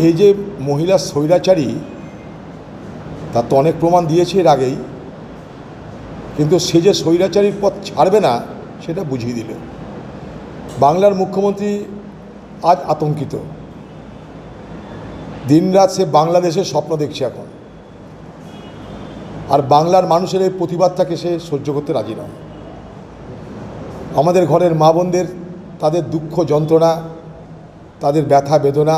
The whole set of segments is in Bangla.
এই যে মহিলা স্বৈরাচারী তার তো অনেক প্রমাণ দিয়েছে এর আগেই, কিন্তু সে যে স্বৈরাচারীর পথ ছাড়বে না সেটা বুঝিয়ে দিল। বাংলার মুখ্যমন্ত্রী আজ আতঙ্কিত। দিনরাত সে বাংলাদেশের স্বপ্ন দেখছে এখন, আর বাংলার মানুষের এই প্রতিবাদটাকে সে সহ্য করতে রাজি নয়। আমাদের ঘরের মা বোনদের তাদের দুঃখ যন্ত্রণা, তাদের ব্যথা বেদনা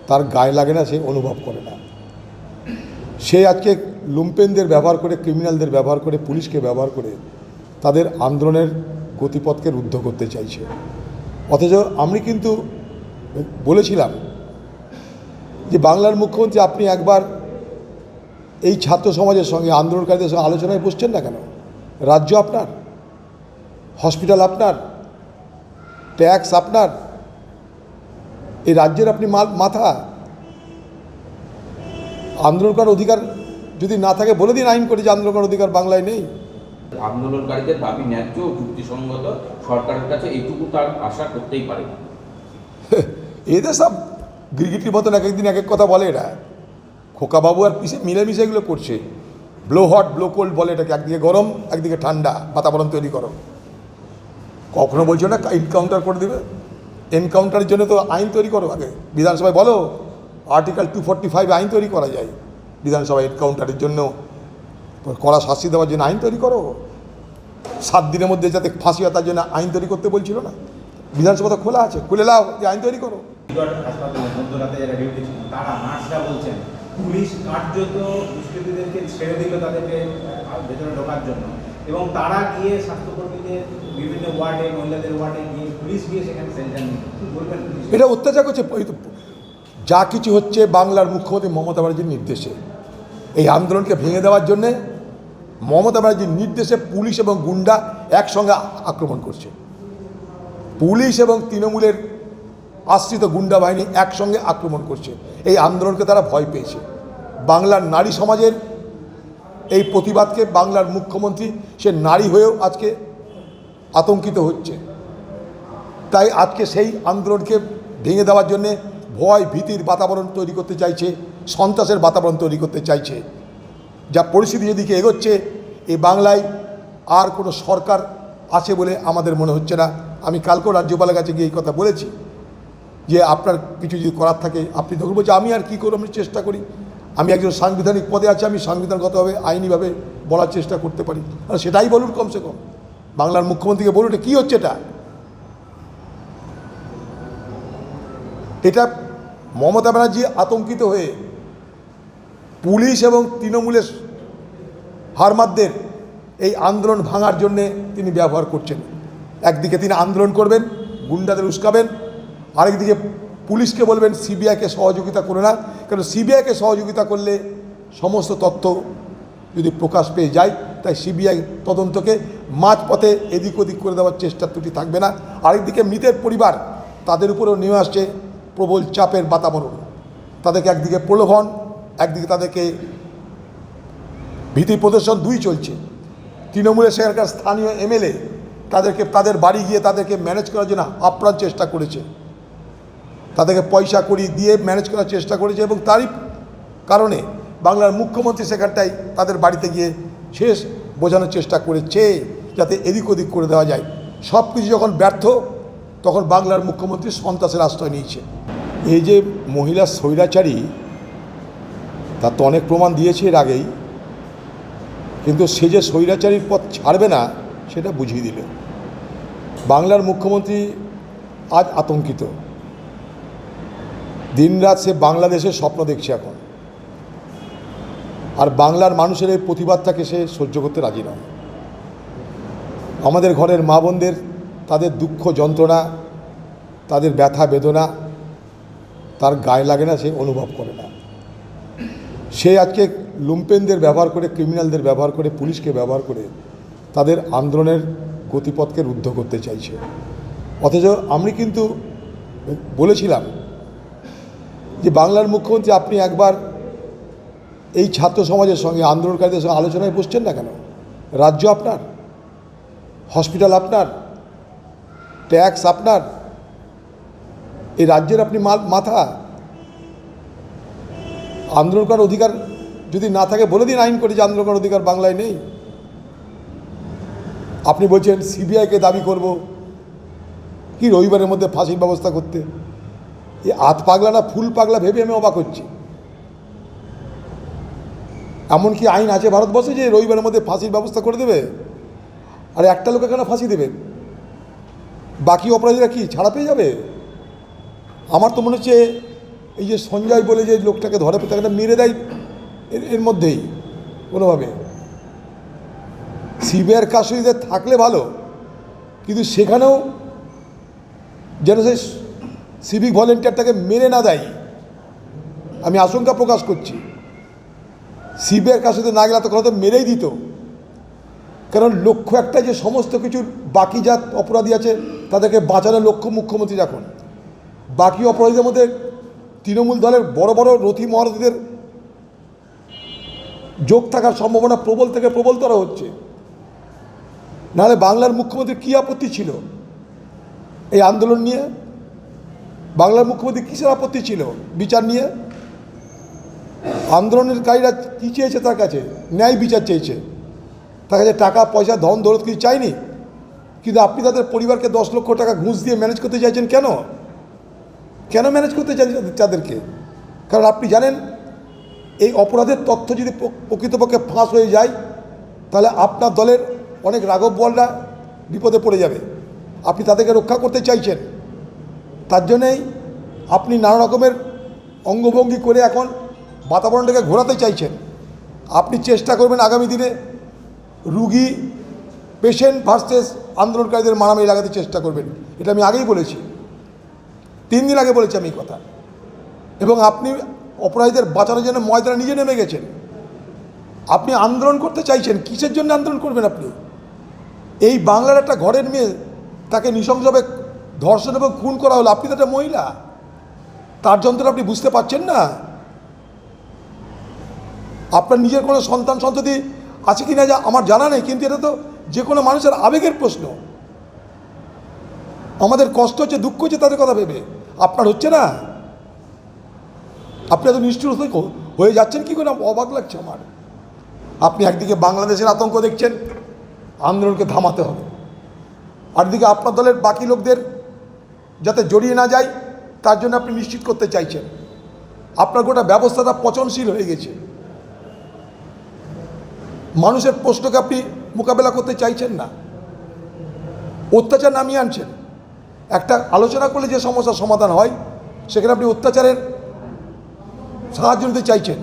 তার গায়ে লাগে না, সে অনুভব করে না। সে আজকে লুম্পেনদের ব্যবহার করে, ক্রিমিনালদের ব্যবহার করে, পুলিশকে ব্যবহার করে তাদের আন্দোলনের গতিপথকে রুদ্ধ করতে চাইছে। অথচ আমি কিন্তু বলেছিলাম যে বাংলার মুখ্যমন্ত্রী আপনি একবার এই ছাত্র সমাজের সঙ্গে, আন্দোলনকারীদের সঙ্গে আলোচনায় বসছেন না কেন? রাজ্য আপনার, হসপিটাল আপনার, ট্যাক্স আপনার, এই রাজ্যের আপনি মাথা। আন্দোলন করার অধিকার যদি না থাকে বলে দিন আইন করে যে আন্দোলন করার অধিকার বাংলায় নেই। আন্দোলনকারীদের দাবি ন্যায্য ও যুক্তিসঙ্গত, সরকারের কাছে এইটুকু তার আশা করতেই পারে। এদের সব গিরগিটির মতন এক একদিন এক এক কথা বলে এরা। খোকাবাবু আর পিসে মিলেমিশে এগুলো করছে। ব্লো হট ব্লো কোল্ড বলে এটাকে, একদিকে গরম একদিকে ঠান্ডা বাতাবরণ তৈরি করো। কখনো বলছো না এনকাউন্টার করে দেবে? এনকাউন্টারের জন্য তো আইন তৈরি করো আগে, বিধানসভায় বলো আর্টিকেল 245 আইন তৈরি করা যায়। বিধানসভায় এনকাউন্টারের জন্য কড়া শাস্তি দেওয়ার জন্য আইন তৈরি করো। 7 দিনের মধ্যে যাতে ফাঁসি হয় তার জন্য আইন তৈরি করতে বলছিল না? বিধানসভা তো খোলা আছে, খুলে নাও, যে আইন তৈরি করো। হাসপাতালে মধ্যরাতে যারা ডিউটি ছিল তারা নার্সরা বলছেন পুলিশ কার্যত দুষ্কৃতীদেরকে ছেড়ে দিল তাদেরকে ভেতরে ঢোকার জন্য, এবং তারা গিয়ে স্বাস্থ্যকর্মীদের বিভিন্ন ওয়ার্ডে, মহিলাদের ওয়ার্ডে গিয়ে পুলিশ গিয়ে সেখানে সেন্টার নিয়ে কি বলবেন? এটা অত্যাচার করছে। যা কিছু হচ্ছে বাংলার মুখ্যমন্ত্রী মমতা ব্যানার্জির নির্দেশে। এই আন্দোলনকে ভেঙে দেওয়ার জন্যে মমতা ব্যানার্জির নির্দেশে পুলিশ এবং গুন্ডা একসঙ্গে আক্রমণ করছে। পুলিশ এবং তৃণমূলের আশ্রিত গুন্ডা বাহিনী একসঙ্গে আক্রমণ করছে। এই আন্দোলনকে তারা ভয় পেয়েছে। বাংলার নারী সমাজের এই প্রতিবাদকে বাংলার মুখ্যমন্ত্রী সে নারী হয়েও আজকে আতঙ্কিত হচ্ছে। তাই আজকে সেই আন্দোলনকে ভেঙে দেওয়ার জন্যে ভয় ভীতির বাতাবরণ তৈরি করতে চাইছে, সন্ত্রাসের বাতাবরণ তৈরি করতে চাইছে। যা পরিস্থিতি যেদিকে এগোচ্ছে, এই বাংলায় আর কোনো সরকার আছে বলে আমাদের মনে হচ্ছে না। আমি কালকেও রাজ্যপালের কাছে গিয়ে এই কথা বলেছি যে আপনার কিছু যদি করার থাকে আপনি তখন বলছে আমি আর কী করবো, আমি চেষ্টা করি। আমি একজন সাংবিধানিক পদে আছি, আমি সাংবিধানগতভাবে আইনিভাবে বলার চেষ্টা করতে পারি। আর সেটাই বলুন, কমসে কম বাংলার মুখ্যমন্ত্রীকে বলুন এটা কী হচ্ছে। এটা মমতা ব্যানার্জি আতঙ্কিত হয়ে পুলিশ এবং তৃণমূলের হারমাদদের এই আন্দোলন ভাঙার জন্যে তিনি ব্যবহার করছেন। একদিকে তিনি আন্দোলন করবেন, গুন্ডাদের উস্কাবেন, আরেকদিকে পুলিশকে বলবেন সিবিআইকে সহযোগিতা করে না, কারণ সিবিআইকে সহযোগিতা করলে সমস্ত তথ্য যদি প্রকাশ পেয়ে যায়, তাই সিবিআই তদন্তকে মাঝপথে এদিক ওদিক করে দেওয়ার চেষ্টা ত্রুটি থাকবে না। আরেকদিকে মৃতের পরিবার, তাদের উপরেও নেমে আসছে প্রবল চাপের বাতাবরণ। তাদেরকে একদিকে প্রলোভন, একদিকে তাদেরকে ভীতি প্রদর্শন, দুই চলছে। তৃণমূলের সেখানকার স্থানীয় এমএলএ তাদেরকে তাদের বাড়ি গিয়ে তাদেরকে ম্যানেজ করার জন্য আপ্রাণ চেষ্টা করেছে, তাদেরকে পয়সা কড়ি দিয়ে ম্যানেজ করার চেষ্টা করেছে, এবং তারই কারণে বাংলার মুখ্যমন্ত্রী সেখানটায় তাদের বাড়িতে গিয়ে শেষ বোঝানোর চেষ্টা করেছে যাতে এদিক ওদিক করে দেওয়া যায়। সব কিছু যখন ব্যর্থ, তখন বাংলার মুখ্যমন্ত্রী সন্ত্রাসের আশ্রয় নিয়েছে। এই যে মহিলা স্বৈরাচারী তার তো অনেক প্রমাণ দিয়েছে এর আগেই, কিন্তু সে যে স্বৈরাচারীর পথ ছাড়বে না সেটা বুঝিয়ে দিল। বাংলার মুখ্যমন্ত্রী আজ আতঙ্কিত। দিনরাত সে বাংলাদেশের স্বপ্ন দেখছে এখন, আর বাংলার মানুষের এই প্রতিবাদটাকে সে সহ্য করতে রাজি নয়। আমাদের ঘরের মা বোনদের তাদের দুঃখ যন্ত্রণা, তাদের ব্যথা বেদনা তার গায়ে লাগে না, সে অনুভব করে না। সে আজকে লুম্পেনদের ব্যবহার করে, ক্রিমিনালদের ব্যবহার করে, পুলিশকে ব্যবহার করে তাদের আন্দোলনের গতিপথকে রুদ্ধ করতে চাইছে। অথচ আমি কিন্তু বলেছিলাম যে বাংলার মুখ্যমন্ত্রী আপনি একবার এই ছাত্র সমাজের সঙ্গে, আন্দোলনকারীদের সঙ্গে আলোচনায় বসছেন না কেন? রাজ্য আপনার, হসপিটাল আপনার, ট্যাক্স আপনার, এই রাজ্যের আপনি মাথা। আন্দোলন করার অধিকার যদি না থাকে বলে দিন আইন করে যে আন্দোলন করার অধিকার বাংলায় নেই। আপনি বলছেন সিবিআইকে দাবি করব কি রবিবারের মধ্যে ফাঁসির ব্যবস্থা করতে। এই আধ পাগলা না ফুল পাগলা ভেবে আমি অবাক হচ্ছি। এমন কি আইন আছে ভারতবর্ষে যে রবিবারের মধ্যে ফাঁসির ব্যবস্থা করে দেবে? আর একটা লোকে কেন ফাঁসি দেবে? বাকি অপরাধীরা কি ছাড়া পেয়ে যাবে? আমার তো মনে হচ্ছে এই যে সঞ্জয় বলে যে লোকটাকে ধরে তাকে মেরে দেয় এর মধ্যেই কোনোভাবে। সিবিআইয়ের কাস্টডিতে থাকলে ভালো, কিন্তু সেখানেও যেন সেই সিভিক ভলেন্টিয়ারটাকে মেরে না দেয়, আমি আশঙ্কা প্রকাশ করছি। সিবিআইয়ের কাস্টডিতে না গেলে তো কথা তো মেরেই দিত। কারণ লক্ষ্য একটা যে সমস্ত কিছু বাকি যা অপরাধী আছে তাদেরকে বাঁচানোর লক্ষ্য মুখ্যমন্ত্রী এখন। বাকি অপরাধীদের মধ্যে তৃণমূল দলের বড় বড় রথী মহারথীদের যোগ থাকার সম্ভাবনা প্রবল থেকে প্রবলতর হচ্ছে। নাহলে বাংলার মুখ্যমন্ত্রীর কী আপত্তি ছিল এই আন্দোলন নিয়ে? বাংলার মুখ্যমন্ত্রী কিসের আপত্তি ছিল বিচার নিয়ে? আন্দোলনকারীরা কী চেয়েছে তার কাছে? ন্যায় বিচার চেয়েছে। তার কাছে টাকা পয়সা ধন দৌলত কিছু চাইনি, কিন্তু আপনি তাদের পরিবারকে 10 লক্ষ টাকা ঘুষ দিয়ে ম্যানেজ করতে চাইছেন কেন? কেন ম্যানেজ করতে চাইছেন তাদেরকে? কারণ আপনি জানেন এই অপরাধের তথ্য যদি প্রকৃতপক্ষে ফাঁস হয়ে যায় তাহলে আপনার দলের অনেক রাঘব বলরা বিপদে পড়ে যাবে। আপনি তাদেরকে রক্ষা করতে চাইছেন, তার জন্যেই আপনি নানা রকমের অঙ্গভঙ্গি করে এখন বাতাবরণটাকে ঘোরাতে চাইছেন। আপনি চেষ্টা করবেন আগামী দিনে রুগী পেশেন্ট ভার্সেস আন্দোলনকারীদের মারামারি লাগাতে চেষ্টা করবেন। এটা আমি আগেই বলেছি, 3 দিন আগে বলেছি আমি এই কথা। এবং আপনি অপরাধীদের বাঁচানোর জন্য ময়দানে নিজে নেমে গেছেন। আপনি আন্দোলন করতে চাইছেন, কিসের জন্য আন্দোলন করবেন আপনি? এই বাংলার একটা ঘরের মেয়ে, তাকে নৃশংসভাবে ধর্ষণ এবং খুন করা হলো। আপনি তো একটা মহিলা, তার যন্ত্রণা আপনি বুঝতে পারছেন না? আপনার নিজের কোনো সন্তান সন্ততি আছে কি না যা আমার জানা নেই, কিন্তু এটা তো যে কোনো মানুষের আবেগের প্রশ্ন। আমাদের কষ্ট হচ্ছে, দুঃখ হচ্ছে তাদের কথা ভেবে। আপনার হচ্ছে না? আপনি এত নিষ্ঠুর হয়ে যাচ্ছেন কি করে? অবাক লাগছে আমার। আপনি একদিকে বাংলাদেশের আতঙ্ক দেখছেন, আন্দোলনকে থামাতে হবে, আরদিকে আপনার দলের বাকি লোকদের যাতে জড়িয়ে না যায় তার জন্য আপনি নিশ্চিত করতে চাইছেন। আপনার গোটা ব্যবস্থাটা পচনশীল হয়ে গেছে। মানুষের প্রশ্নকে আপনি মোকাবেলা করতে চাইছেন না, অত্যাচার নামিয়ে আনছেন। একটা আলোচনা করলে যে সমস্যার সমাধান হয় সেখানে আপনি অত্যাচারের সাহায্য নিতে চাইছেন।